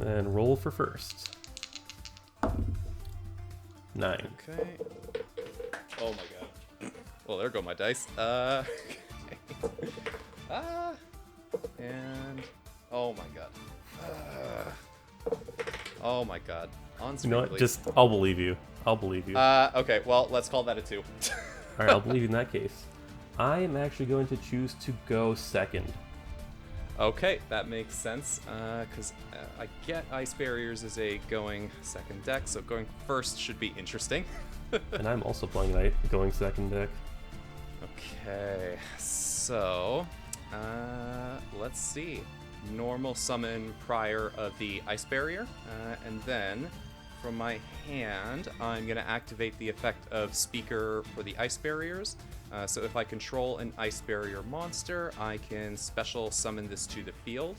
And roll for first. 9. Okay. Oh my god. Well, there go my dice. And oh my god. Oh my god. On You screen, know what? please. Just, I'll believe you. I'll believe you. Okay, well, let's call that a 2. Alright, I'll believe you in that case. I am actually going to choose to go second. Okay, that makes sense, because I get Ice Barriers as a going second deck, so going first should be interesting. And I'm also playing Knight, going second deck. Okay, so, let's see. Normal summon prior of the Ice Barrier, and then from my hand, I'm going to activate the effect of Speaker for the Ice Barriers. So if I control an Ice Barrier monster, I can special summon this to the field.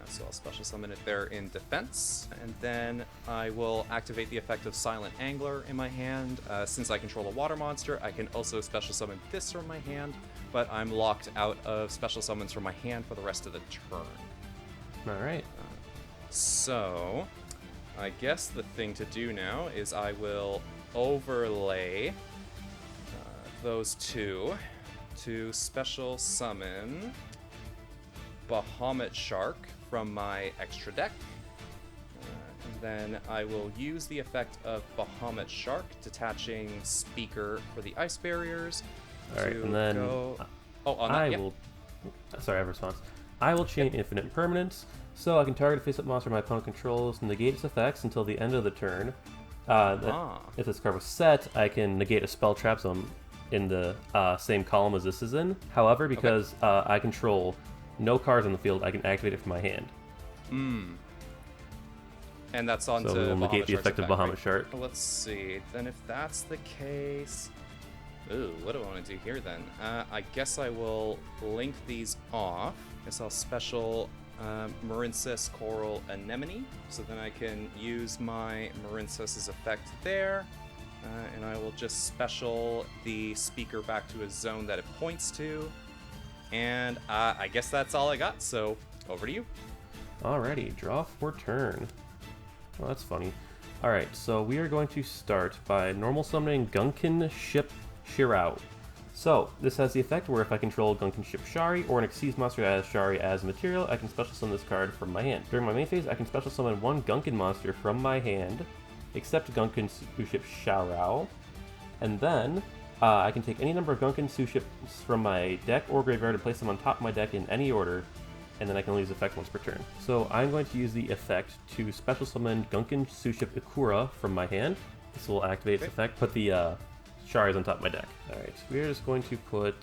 So I'll special summon it there in defense, and then I will activate the effect of Silent Angler in my hand. Since I control a water monster, I can also special summon this from my hand, but I'm locked out of special summons from my hand for the rest of the turn. Alright. So I guess the thing to do now is I will overlay those two to special summon Bahamut Shark from my extra deck. And then I will use the effect of Bahamut Shark, detaching Speaker for the Ice Barriers. Alright, and then Sorry, I have a response. I will chain infinite permanence, so I can target a face-up monster my opponent controls, negate its effects until the end of the turn. If this card was set, I can negate a spell trap zone in the same column as this is in. However, because I control no cards on the field, I can activate it from my hand. And that's on so to we'll negate Bahamut the Shark's effect of Bahamut right? Shark. Let's see. Then if that's the case... Ooh, what do I want to do here then? I guess I will link these off. Guess I'll special Marincess Coral Anemone. So then I can use my Marincess's effect there. And I will just special the Speaker back to a zone that it points to. And I guess that's all I got, so over to you. Alrighty, draw for turn. Well, that's funny. Alright, so we are going to start by normal summoning Gunkin Ship Shirao. So, this has the effect where if I control Gunkin Ship Shari or an Xyz monster that has Shari as material, I can special summon this card from my hand. During my main phase, I can special summon one Gunkin monster from my hand, except Gunkin Suship Shirao, and then I can take any number of Gunkin Suships from my deck or graveyard and place them on top of my deck in any order, and then I can only use the effect once per turn. So I'm going to use the effect to special summon Gunkin Suship Ikura from my hand. This will activate its effect, put the Shari's on top of my deck. Alright, we're just going to put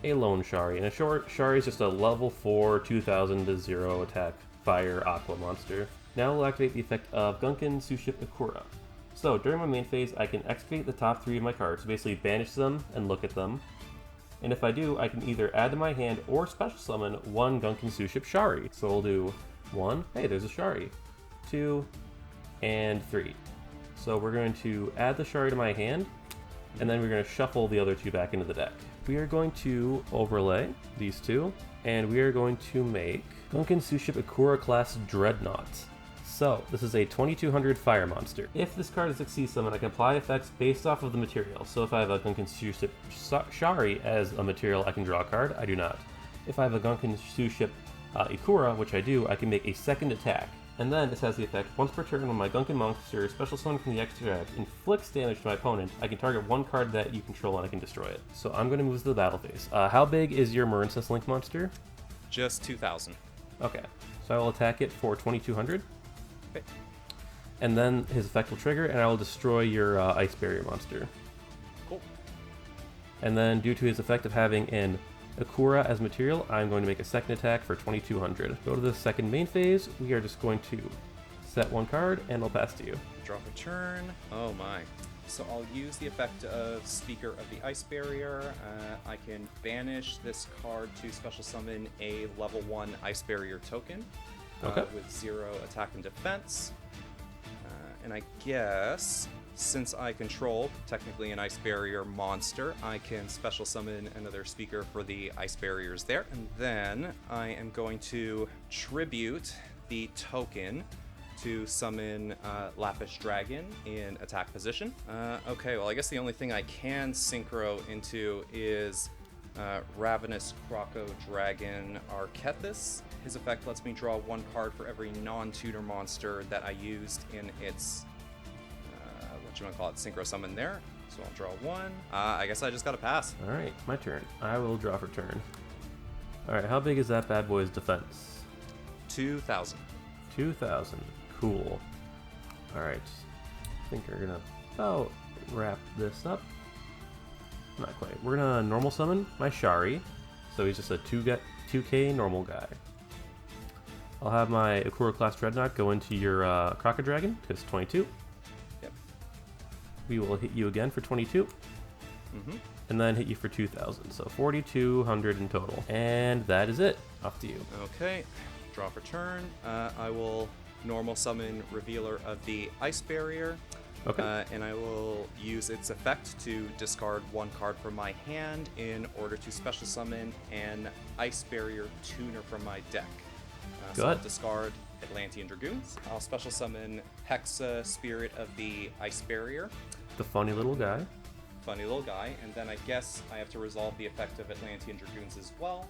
a lone Shari, and a Shari is just a level 4, 2000 to 0 attack fire aqua monster. Now we'll activate the effect of Gunkin Suship Ikura. So during my main phase, I can excavate the top 3 of my cards, basically banish them and look at them. And if I do, I can either add to my hand or special summon one Gunkin Suship Shari. So we'll do 1, hey, there's a Shari, 2, and 3. So we're going to add the Shari to my hand, and then we're going to shuffle the other 2 back into the deck. We are going to overlay these 2, and we are going to make Gunkin Suship Ikura class Dreadnought. So, this is a 2200 fire monster. If this card is a Xyz summon, I can apply effects based off of the material. So if I have a Gunkin Suship Shari as a material, I can draw a card. I do not. If I have a Gunkin Suship Ikura, which I do, I can make a second attack. And then this has the effect, once per turn when my Gunkin monster special summon from the extra deck inflicts damage to my opponent, I can target one card that you control and I can destroy it. So I'm going to move to the battle phase. How big is your Marincess Link monster? Just 2,000. Okay, so I will attack it for 2200. Okay. And then his effect will trigger, and I will destroy your Ice Barrier monster. Cool. And then, due to his effect of having an Ikura as material, I'm going to make a second attack for 2200. Go to the second main phase. We are just going to set one card, and I'll pass to you. Draw for turn. Oh my. So I'll use the effect of Speaker of the Ice Barrier. I can banish this card to special summon a level 1 Ice Barrier token. With 0 attack and defense. And I guess, since I control technically an Ice Barrier monster, I can special summon another Speaker for the Ice Barriers there. And then I am going to tribute the token to summon Lapis Dragon in attack position. Okay, well, I guess the only thing I can synchro into is Ravenous Croco Dragon Archethus. His effect lets me draw 1 card for every non-tutor monster that I used in its, synchro summon there. So I'll draw 1. I guess I just gotta pass. Alright, my turn. I will draw for turn. Alright, how big is that bad boy's defense? 2,000. 2,000. Cool. Alright. I think we're gonna about wrap this up. Not quite. We're gonna normal summon my Shari. So he's just a 2k normal guy. I'll have my Ukura class Dreadnought go into your Croco Dragon, because 22. Yep. We will hit you again for 22. And then hit you for 2,000. So 4,200 in total. And that is it. Off to you. Okay. Draw for turn. I will normal summon Revealer of the Ice Barrier. Okay. And I will use its effect to discard 1 card from my hand in order to special summon an Ice Barrier tuner from my deck. So I'll discard Atlantean Dragoons. I'll special summon Hexa, Spirit of the Ice Barrier. The funny little guy. Funny little guy. And then I guess I have to resolve the effect of Atlantean Dragoons as well,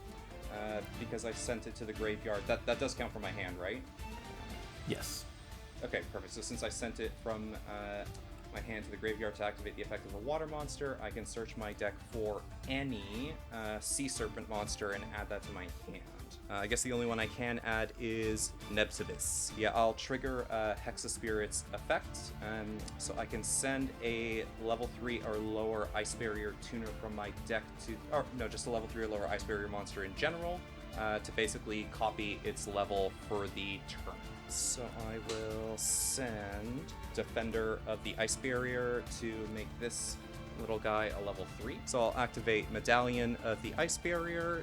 because I sent it to the graveyard. That does count for my hand, right? Yes. Okay, perfect. So since I sent it from my hand to the graveyard to activate the effect of a water monster, I can search my deck for any sea serpent monster and add that to my hand. I guess the only one I can add is Nebsibis. Yeah, I'll trigger Hexa Spirit's effect, so I can send a level 3 or lower Ice Barrier tuner from my deck to, or no, just a level 3 or lower Ice Barrier monster in general, to basically copy its level for the turn. So I will send Defender of the Ice Barrier to make this little guy a level 3. So I'll activate Medallion of the Ice Barrier,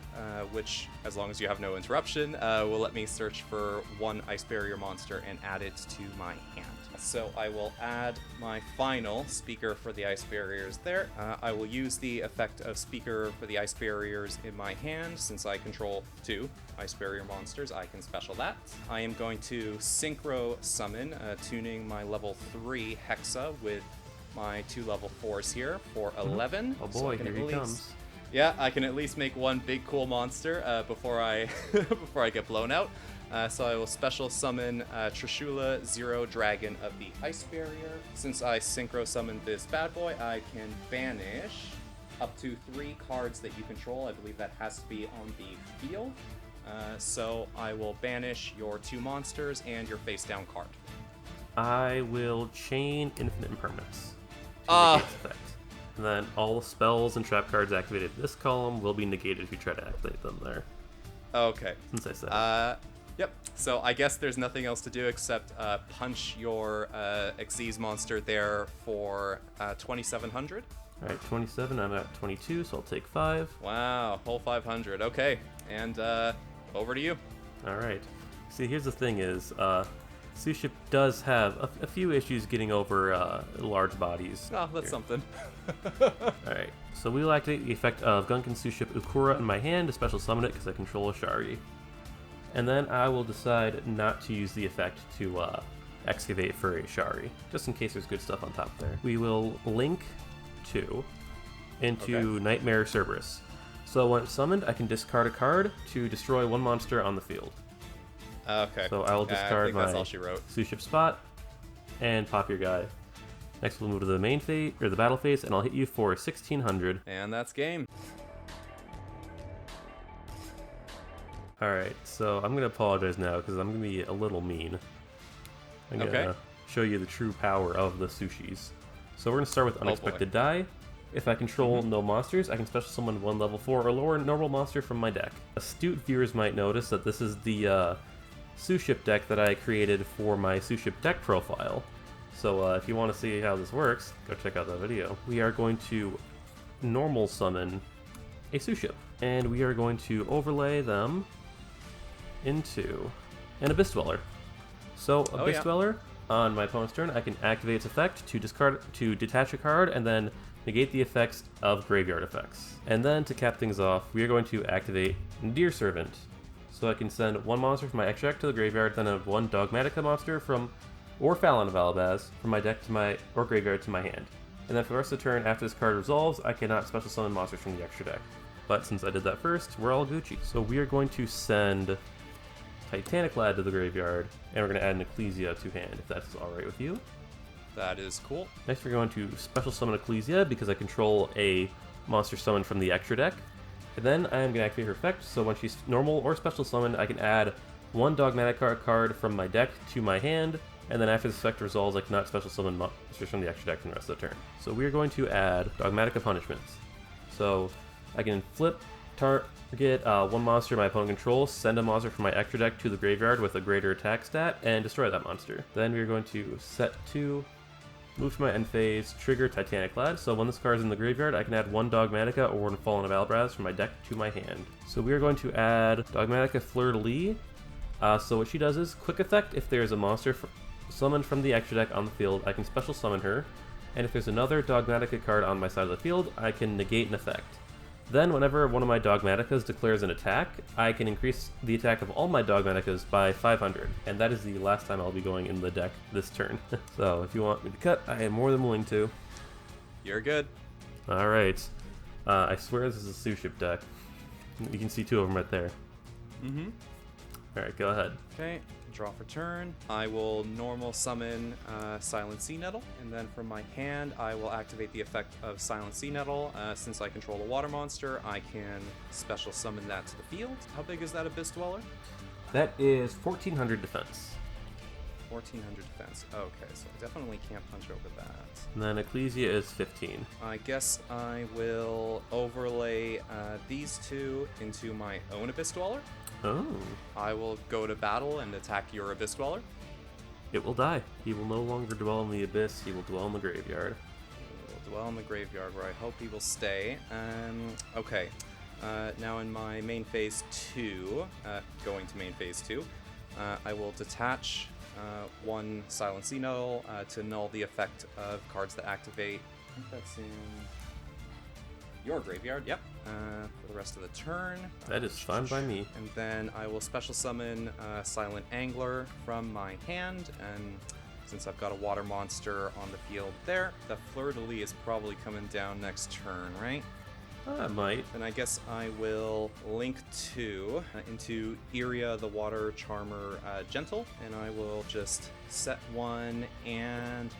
which, as long as you have no interruption, will let me search for 1 Ice Barrier monster and add it to my hand. So I will add my final Speaker for the Ice Barriers there. I will use the effect of Speaker for the Ice Barriers in my hand. Since I control 2 Ice Barrier monsters, I can special that. I am going to Synchro Summon, tuning my level 3 Hexa with my 2 level 4s here for 11. Oh boy, so here he comes. Yeah, I can at least make 1 big cool monster before I before I get blown out. So I will special summon Trishula Zero Dragon of the Ice Barrier. Since I synchro summoned this bad boy, I can banish up to 3 cards that you control. I believe that has to be on the field. So I will banish your 2 monsters and your face down card. I will chain Infinite Impermanence. Effect. And then all spells and trap cards activated in this column will be negated if you try to activate them there. Okay. Since I said Yep. So I guess there's nothing else to do except punch your Xyz monster there for 2,700. All right, 27. I'm at 22, so I'll take 5. Wow, whole 500. Okay, and over to you. All right. See, here's the thing: is Suship does have a few issues getting over large bodies. Oh, that's something. Alright, so we will activate the effect of Gunkin Suship Ukura in my hand to special summon it because I control a Shari. And then I will decide not to use the effect to excavate for a Shari, just in case there's good stuff on top there. We will link 2 into Nightmare Cerberus. So when it's summoned, I can discard a card to destroy 1 monster on the field. Okay. So I will discard my that's all she wrote. Suship spot and pop your guy. Next we'll move to the main phase, or the battle phase, and I'll hit you for 1,600. And that's game. Alright, so I'm going to apologize now because I'm going to be a little mean. I'm going to show you the true power of the Sushis. So we're going to start with Unexpected Die. If I control no monsters, I can special summon 1 level 4 or lower normal monster from my deck. Astute viewers might notice that this is the Suship deck that I created for my Suship deck profile. So if you want to see how this works, go check out that video. We are going to normal summon a Suship, and we are going to overlay them into an Abyss Dweller. So Abyss Dweller, on my opponent's turn, I can activate its effect to detach a card and then negate the effects of graveyard effects. And then to cap things off, we are going to activate Deer Servant. So I can send one monster from my extra deck to the graveyard, then have one Dogmatica monster from, or Fallon of Alabaz, from my deck to my, or graveyard to my hand. And then for the rest of the turn, after this card resolves, I cannot special summon monsters from the extra deck. But since I did that first, we're all Gucci. So we are going to send Titanic Lad to the graveyard, and we're going to add an Ecclesia to hand, if that's alright with you. That is cool. Next we're going to special summon Ecclesia, because I control a monster summon from the extra deck. And then I am going to activate her effect, so when she's normal or special summoned, I can add one Dogmatic card from my deck to my hand, and then after this effect resolves, I cannot special summon monsters from the extra deck for the rest of the turn. So we are going to add Dogmatica Punishments. So I can flip, target one monster my opponent controls, send a monster from my extra deck to the graveyard with a greater attack stat, and destroy that monster. Then we are going to set 2, move to my end phase, trigger Titanic Lad. So when this card is in the graveyard, I can add one Dogmatica or one Fallen of Alabraz from my deck to my hand. So we are going to add Dogmatica Fleur-de-Lis. So what she does is, quick effect, if there is a monster summoned from the extra deck on the field, I can special summon her. And if there's another Dogmatica card on my side of the field, I can negate an effect. Then whenever one of my Dogmaticas declares an attack, I can increase the attack of all my Dogmaticas by 500. And that is the last time I'll be going in the deck this turn. So if you want me to cut, I am more than willing to. You're good. Alright. I swear this is a Suship deck. You can see 2 of them right there. Mm-hmm. Alright, go ahead. Okay, draw for turn. I will normal summon Silent Sea Nettle, and then from my hand, I will activate the effect of Silent Sea Nettle. Since I control a water monster, I can special summon that to the field. How big is that Abyss Dweller? That is 1400 defense. 1400 defense. Okay, so I definitely can't punch over that. And then Ecclesia is 15. I guess I will overlay these 2 into my own Abyss Dweller. Oh. I will go to battle and attack your Abyss Dweller. It will die. He will no longer dwell in the abyss, he will dwell in the graveyard. He will dwell in the graveyard, where I hope he will stay. Okay. Now in my main phase 2, going to main phase 2, I will detach one Silent Sea Null to null the effect of cards that activate. I think that's in your graveyard, yep, for the rest of the turn. That is fine by me. And then I will special summon Silent Angler from my hand, and since I've got a water monster on the field there, the Fleur-de-Lis is probably coming down next turn, right? I might. Then I guess I will link 2 into Iria the Water Charmer Gentle, and I will just set 1 and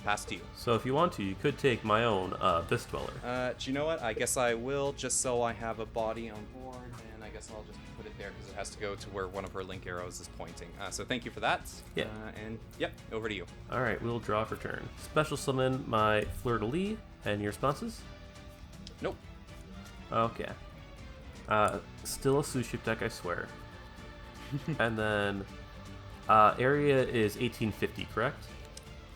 pass to you. So if you want to, you could take my own Abyss Dweller. Do you know what? I guess I will, just so I have a body on board, and I guess I'll just put it there because it has to go to where one of her link arrows is pointing. So thank you for that. Yeah. And yep, over to you. Alright, we'll draw for turn. Special summon my Fleur-de-Lis, and your responses? Nope. Okay. Still a Suship deck, I swear. And then, area is 1850, correct?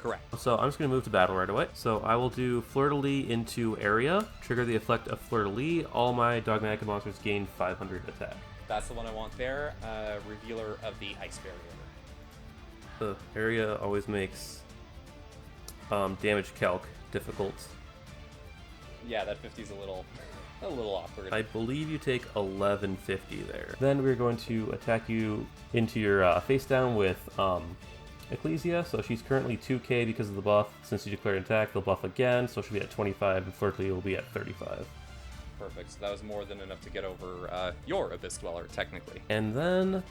Correct. So I'm just going to move to battle right away. So I will do Fleur-de-Lis into area, trigger the effect of Fleur-de-Lis. All my Dogmatica monsters gain 500 attack. That's the one I want there. Revealer of the Ice Barrier. The area always makes damage calc difficult. Yeah, that 50's a little awkward. I believe you take 1150 there. Then we're going to attack you into your face down with Ecclesia. So she's currently 2k because of the buff. Since you declared an attack, they'll buff again, so she'll be at 25, and Fleur-de-Lis will be at 35. Perfect. So that was more than enough to get over your Abyss Dweller, technically. And then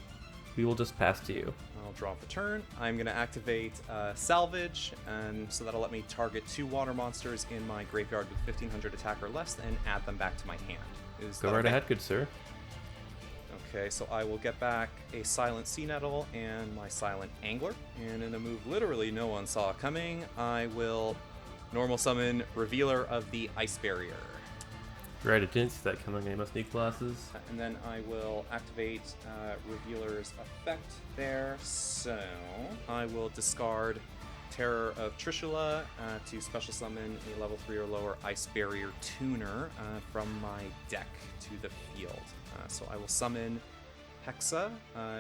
we will just pass to you. I'll draw for turn. I'm going to activate Salvage, and so that'll let me target 2 water monsters in my graveyard with 1500 attack or less, and add them back to my hand. Go right ahead, good sir. Okay, so I will get back a Silent Sea Nettle and my Silent Angler, and in a move literally no one saw coming, I will normal summon Revealer of the Ice Barrier. Right, I didn't see that coming. I must need glasses. And then I will activate Revealer's effect there. So I will discard Terror of Trishula to special summon a level 3 or lower Ice Barrier Tuner from my deck to the field. So I will summon Hexa.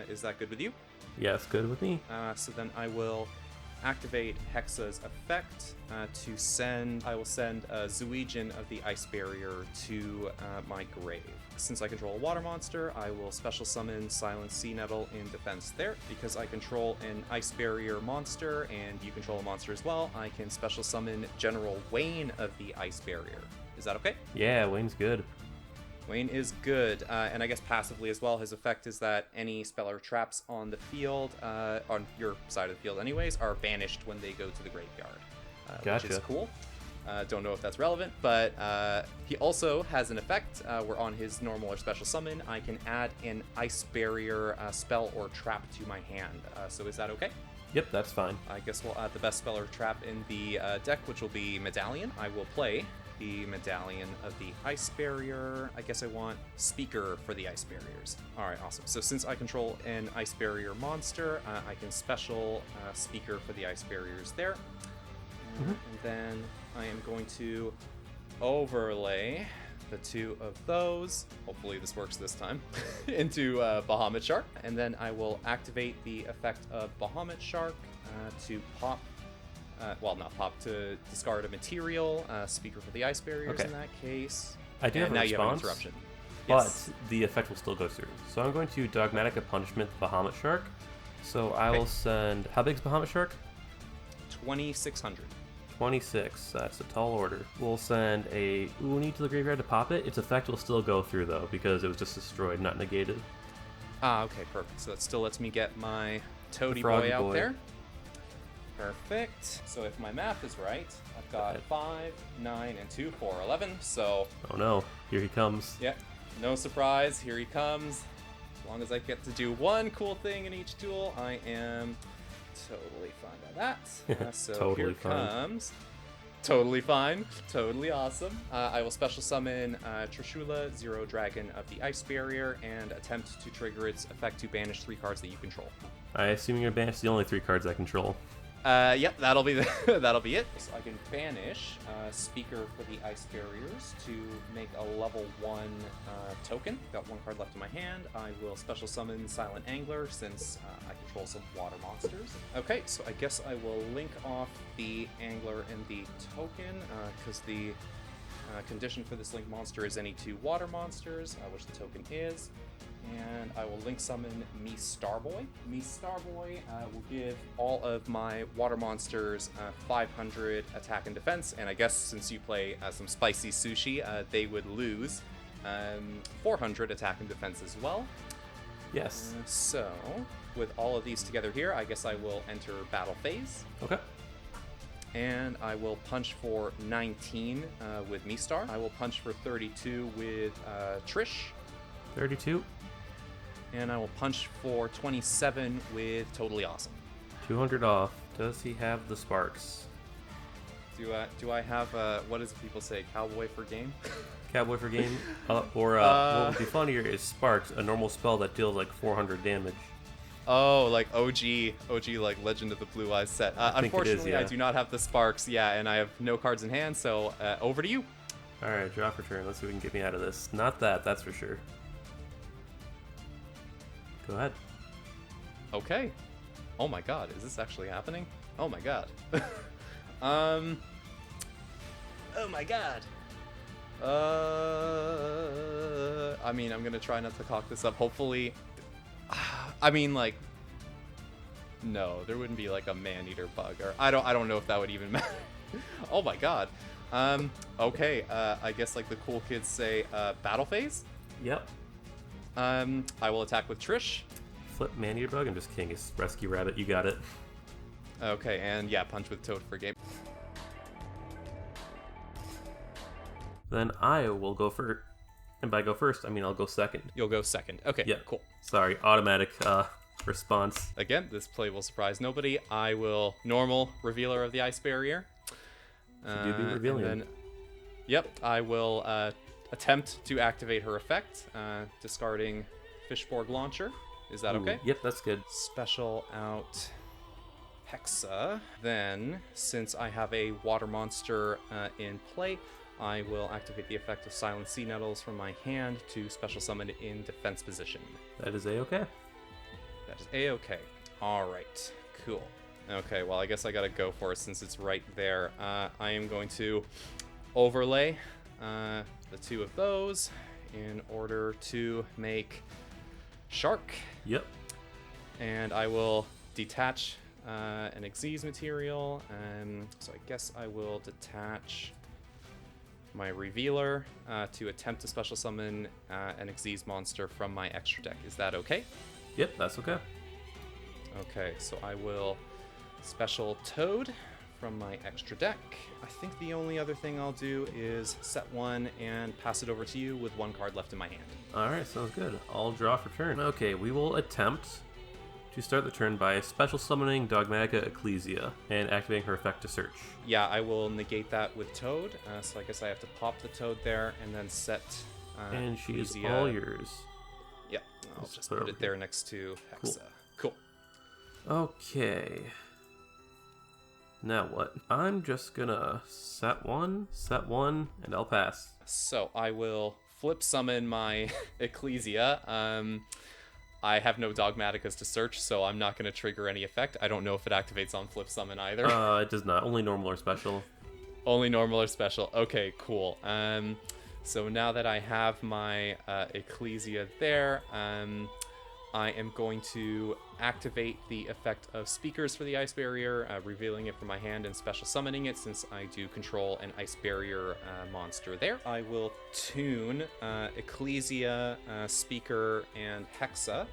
Is that good with you? Yes, good with me. So then I will activate Hexa's effect to send. I will send a Zuijin of the Ice Barrier to my grave. Since I control a water monster, I will special summon Silent Sea Nettle in defense there. Because I control an Ice Barrier monster and you control a monster as well, I can special summon General Wayne of the Ice Barrier. Is that okay? Yeah, Wayne's good. Wayne is good, and I guess passively as well, his effect is that any spell or traps on the field, on your side of the field anyways, are banished when they go to the graveyard, Gotcha. which is cool. Don't know if that's relevant, but he also has an effect where on his normal or special summon, I can add an Ice Barrier spell or trap to my hand. So is that okay? Yep, that's fine. I guess we'll add the best spell or trap in the deck, which will be Medallion. I will play the Medallion of the Ice Barrier. I guess I want Speaker for the Ice Barriers. All right, awesome. So since I control an Ice Barrier monster, I can special Speaker for the Ice Barriers there. And then I am going to overlay the two of those, hopefully this works this time, into Bahamut Shark. And then I will activate the effect of Bahamut Shark to pop not pop, to discard a material, Speaker for the Ice Barriers in that case. I do have a now response, you have an interruption. but Yes. the effect will still go through. So I'm going to Dogmatic a Punishment the Bahamut Shark. So I will send... How big is Bahamut Shark? 2,600. 26. That's a tall order. We'll send a Uni to the graveyard to pop it. Its effect will still go through, though, because it was just destroyed, not negated. Ah, okay, perfect. So that still lets me get my Toady Froggy Boy out boy. there. Perfect. So if my math is right, I've got 5, 9, and 2 for 11. So, Oh no, here he comes. yeah, no surprise. Here he comes. As long as I get to do one cool thing in each duel, I am totally fine by that. So Totally here fine. comes. Totally fine. Totally awesome. I will special summon Trishula, Zero Dragon of the Ice Barrier, and attempt to trigger its effect to banish 3 cards that you control. I assume you're gonna banish the only 3 cards I control. Yep, that'll be that'll be it. So I can banish Speaker for the Ice Barriers to make a level 1 token. Got 1 card left in my hand. I will special summon Silent Angler since I control some water monsters. Okay, so I guess I will link off the Angler and the token because the condition for this link monster is any 2 water monsters, which the token is. And I will link summon Me Starboy. Me Starboy will give all of my water monsters 500 attack and defense, and I guess since you play some spicy sushi, they would lose 400 attack and defense as well. Yes. So, with all of these together here, I guess I will enter battle phase. Okay. And I will punch for 19 with Me Star. I will punch for 32 with Trish. 32. And I will punch for 27 with Totally Awesome. 200 off. Does he have the sparks? Do I have, what does people say, cowboy for game? Cowboy for game? What would be funnier is sparks, a normal spell that deals like 400 damage. Oh, like OG like Legend of the Blue Eyes set. I think it is, Unfortunately, I yeah. do not have the sparks, and I have no cards in hand, so over to you. Alright, draw for turn. Let's see what can get me out of this. Not that, that's for sure. Go ahead. Okay. Oh my god, is this actually happening? Oh my god. Oh my god. I mean, I'm gonna try not to cock this up. Hopefully, I mean, like, no, there wouldn't be like a man-eater bug, or I don't know if that would even matter. Oh my god. Okay. I guess like the cool kids say, battle phase. Yep. I will attack with Trish. Flip man-eater bug. I'm just kidding. It's rescue rabbit. You got it. Okay, and yeah, punch with Toad for game. Then I will go first. And by go first, I mean I'll go second. You'll go second. Okay, Yeah. cool. Sorry, automatic response. Again, this play will surprise nobody. I will normal Revealer of the Ice Barrier. You do be revealing and him. then, yep, I will attempt to activate her effect, discarding Fishborg Launcher. Is that okay? Yep, that's good. Special out Hexa. Then, since I have a water monster in play, I will activate the effect of Silent Sea Nettles from my hand to special summon it in defense position. That is a-okay. That is a-okay. All right, cool. Okay, well, I guess I gotta go for it since it's right there. I am going to overlay the two of those in order to make Shark. Yep. And I will detach an Xyz material. So I guess I will detach my Revealer to attempt to special summon an Xyz monster from my extra deck. Is that okay? Yep, that's okay. Okay, so I will special Toad from my extra deck. I think the only other thing I'll do is set one and pass it over to you with one card left in my hand. Alright, sounds good. I'll draw for turn. Okay, we will attempt to start the turn by special summoning Dogmatica Ecclesia and activating her effect to search. Yeah, I will negate that with Toad, so I guess I have to pop the Toad there and then set and she is Ecclesia. all yours. Yep, I'll just put it there next to Hexa. Cool. Okay. Now what? I'm just gonna set one, and I'll pass. So I will flip summon my Ecclesia. I have no Dogmaticas to search, so I'm not going to trigger any effect. I don't know if it activates on flip summon either. It does not. Only normal or special. Only normal or special. Okay, cool. So now that I have my Ecclesia there, I am going to activate the effect of Speakers for the Ice Barrier, revealing it from my hand and special summoning it since I do control an Ice Barrier monster there. I will tune Ecclesia, Speaker, and Hexa.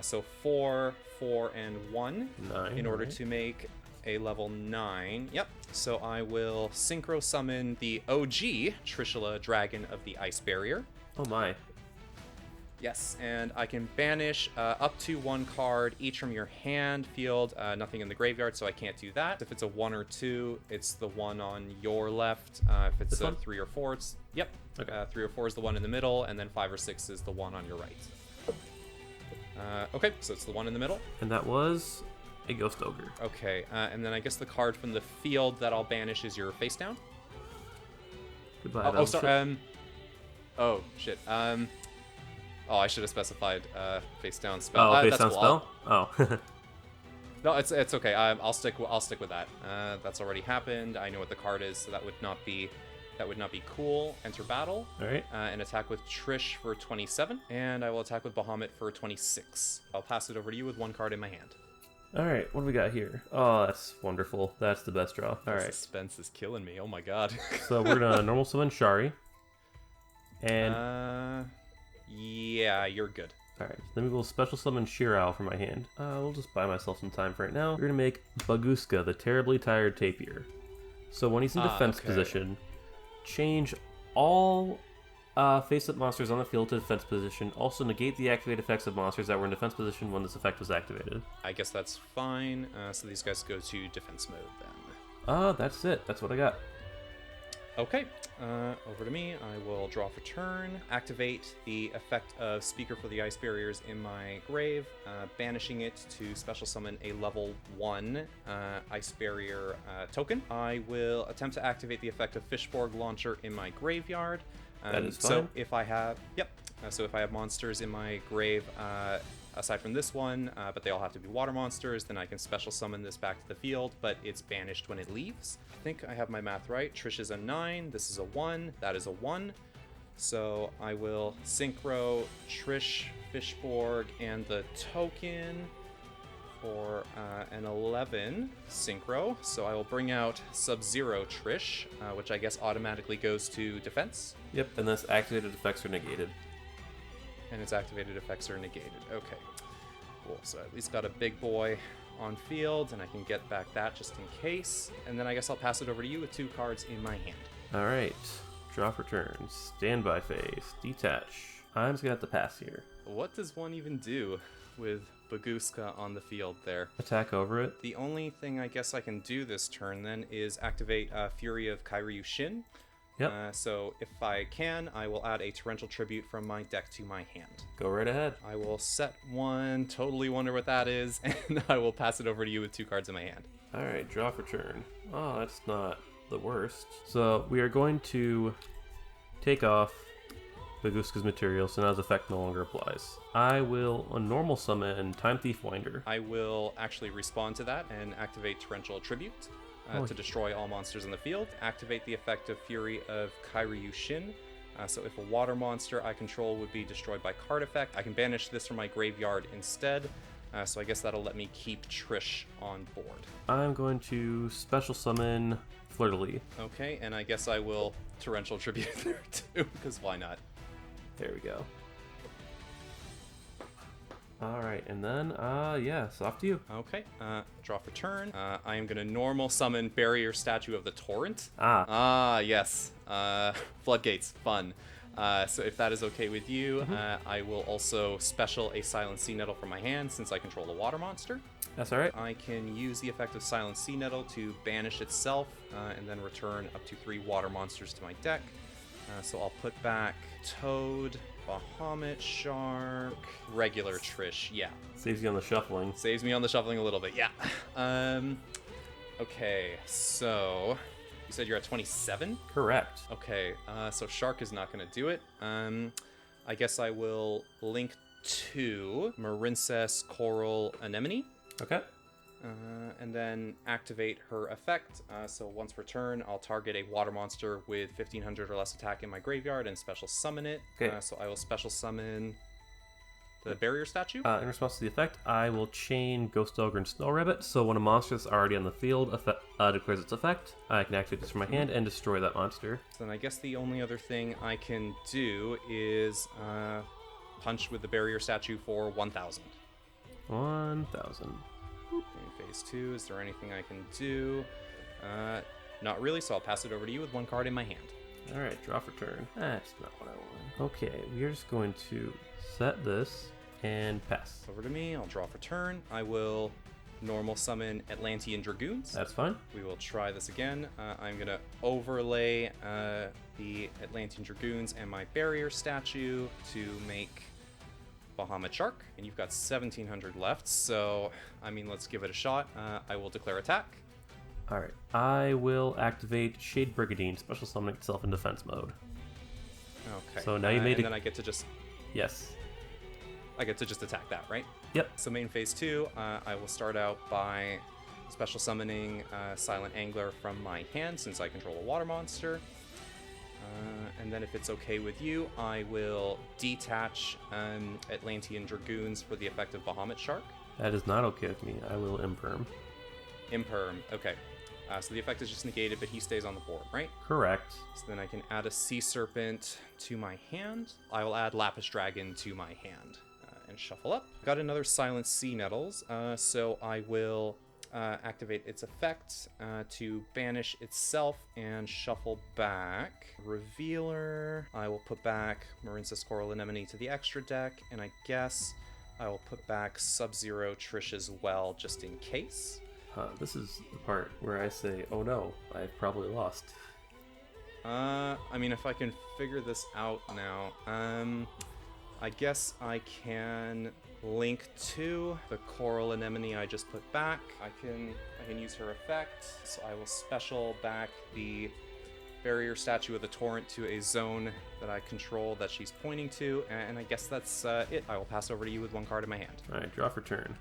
So 4, 4, and 1 9, in order right? to make a level 9. Yep. So I will synchro summon the OG Trishula Dragon of the Ice Barrier. Oh my. Yes, and I can banish up to one card each from your hand, field, nothing in the graveyard, so I can't do that. If it's a 1 or 2, it's the one on your left. If it's a 3 or 4, it's... Yep. Okay. 3 or 4 is the one in the middle, and then 5 or 6 is the one on your right. Okay, so it's the one in the middle. And that was a Ghost Ogre. Okay, and then I guess the card from the field that I'll banish is your face down. Goodbye. Oh, sorry. Oh, shit. Oh, I should have specified face down spell. Oh, face that's down cool. spell? Oh. No, it's okay. I'll stick with that. That's already happened. I know what the card is, so that would not be cool. Enter battle. All right. And attack with Trish for 27, and I will attack with Bahamut for 26. I'll pass it over to you with one card in my hand. All right. What do we got here? Oh, that's wonderful. That's the best draw. All The right. suspense is killing me. Oh my god. So we're gonna normal summon Shari. And yeah, you're good. alright, then we will special summon Shirao from my hand. We'll just buy myself some time for right now. We're gonna make Baguska, the terribly tired tapir. So when he's in defense position, change all face-up monsters on the field to defense position. Also negate the activate effects of monsters that were in defense position when this effect was activated. I guess that's fine. So these guys go to defense mode then. That's it. That's what I got. Okay, over to me. I will draw for turn, activate the effect of Speaker for the Ice Barriers in my grave, banishing it to special summon a level 1 Ice Barrier token. I will attempt to activate the effect of Fishborg Launcher in my graveyard. That is fine. So if I have, so if I have monsters in my grave, aside from this one, but they all have to be water monsters, then I can special summon this back to the field, but it's banished when it leaves. I think I have my math right. Trish is a 9, this is a 1, that is a 1. So I will synchro Trish, Fishborg, and the token for an 11 synchro. So I will bring out Sub-Zero Trish, which I guess automatically goes to defense. Yep, and this activated effects are negated. And its activated effects are negated. Okay, cool. So I at least got a big boy on field, and I can get back that just in case. And then I guess I'll pass it over to you with 2 cards in my hand. All right, draw for turn, standby phase, detach. I'm just gonna have to pass here. What does one even do with Baguska on the field there? Attack over it. The only thing I guess I can do this turn then is activate Fury of Kairyu Shin. Yep. So if I can, I will add a Torrential Tribute from my deck to my hand. Go right ahead. I will set one, totally wonder what that is, and I will pass it over to you with 2 cards in my hand. All right, draw for turn. Oh, that's not the worst. So we are going to take off Baguska's material, so now his effect no longer applies. I will a normal summon Time Thief Winder. I will actually respond to that and activate Torrential Tribute to destroy all monsters in the field. Activate the effect of Fury of Kairyu Shin. So if a water monster I control would be destroyed by card effect, I can banish this from my graveyard instead. So I guess that'll let me keep Trish on board. I'm going to special summon Fleur-de-Lis. Okay, and I guess I will Torrential Tribute there too, because why not? There we go. Alright, and then, yeah, it's off to you. Okay, draw for turn. I am going to normal summon Barrier Statue of the Torrent. Yes. Floodgates, fun. So if that is okay with you, I will also special a Silent Sea Nettle from my hand since I control a water monster. That's alright. I can use the effect of Silent Sea Nettle to banish itself and then return up to 3 water monsters to my deck. So I'll put back Toad, Bahamut Shark, regular Trish, yeah. Saves you on the shuffling. Saves me on the shuffling a little bit, yeah. Okay, so you said you're at 27? Correct. Okay, so Shark is not going to do it. I guess I will link to Marincess Coral Anemone. Okay. And then activate her effect. So once per turn, I'll target a water monster with 1500 or less attack in my graveyard and special summon it. Okay. So I will special summon the Barrier Statue. In response to the effect, I will chain Ghost Ogre and Snow Rabbit, so when a monster is already on the field declares its effect, I can activate this from my hand and destroy that monster. So then I guess the only other thing I can do is punch with the Barrier Statue for 1000. 1000. In phase 2, is there anything I can do? Not really, so I'll pass it over to you with 1 card in my hand. Alright, draw for turn. That's not what I want. Okay, we are just going to set this and pass. Over to me, I'll draw for turn. I will normal summon Atlantean Dragoons. That's fine. We will try this again. I'm going to overlay the Atlantean Dragoons and my Barrier Statue to make Bahamut Shark, and you've got 1700 left, so I mean, let's give it a shot. I will declare attack. Alright, I will activate Shade Brigadine, special summon itself in defense mode. Okay. So now you made and then I get to just Yes. I get to just attack that, right? Yep. So main phase 2, I will start out by special summoning Silent Angler from my hand since I control a water monster. And then if it's okay with you, I will detach Atlantean Dragoons for the effect of Bahamut Shark. That is not okay with me. I will imperm. Imperm, okay. So the effect is just negated, but he stays on the board, right? Correct. So then I can add a Sea Serpent to my hand. I will add Lapis Dragon to my hand and shuffle up. Got another Silent Sea Nettles, so I will activate its effect to banish itself and shuffle back. Revealer, I will put back Marincess Coral Anemone to the extra deck, and I guess I will put back Sub-Zero Trish as well, just in case. This is the part where I say, oh no, I've probably lost. I mean, if I can figure this out now, I guess I can link to the Coral Anemone I just put back. I can use her effect, so I will special back the Barrier Statue of the Torrent to a zone that I control that she's pointing to, and I guess that's it. I will pass over to you with 1 card in my hand. Alright, draw for turn.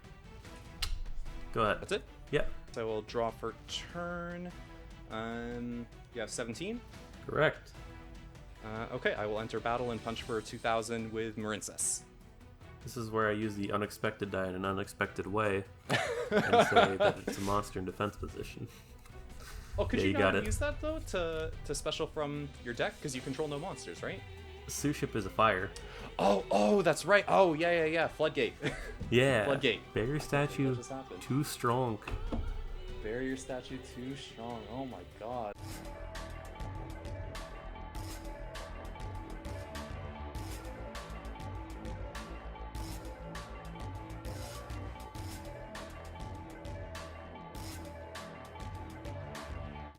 Go ahead. That's it? Yep. So I will draw for turn. You have 17? Correct. Okay, I will enter battle and punch for 2000 with Marincess. This is where I use the unexpected die in an unexpected way and say that it's a monster in defense position. Oh, could Yeah, you you got not it. use that, though, to special from your deck? Because you control no monsters, right? Suship is a fire. Oh, that's right. Oh, yeah. Floodgate. Yeah. Floodgate. Barrier statue, What just happened? too strong. Barrier Statue too strong. Oh my god.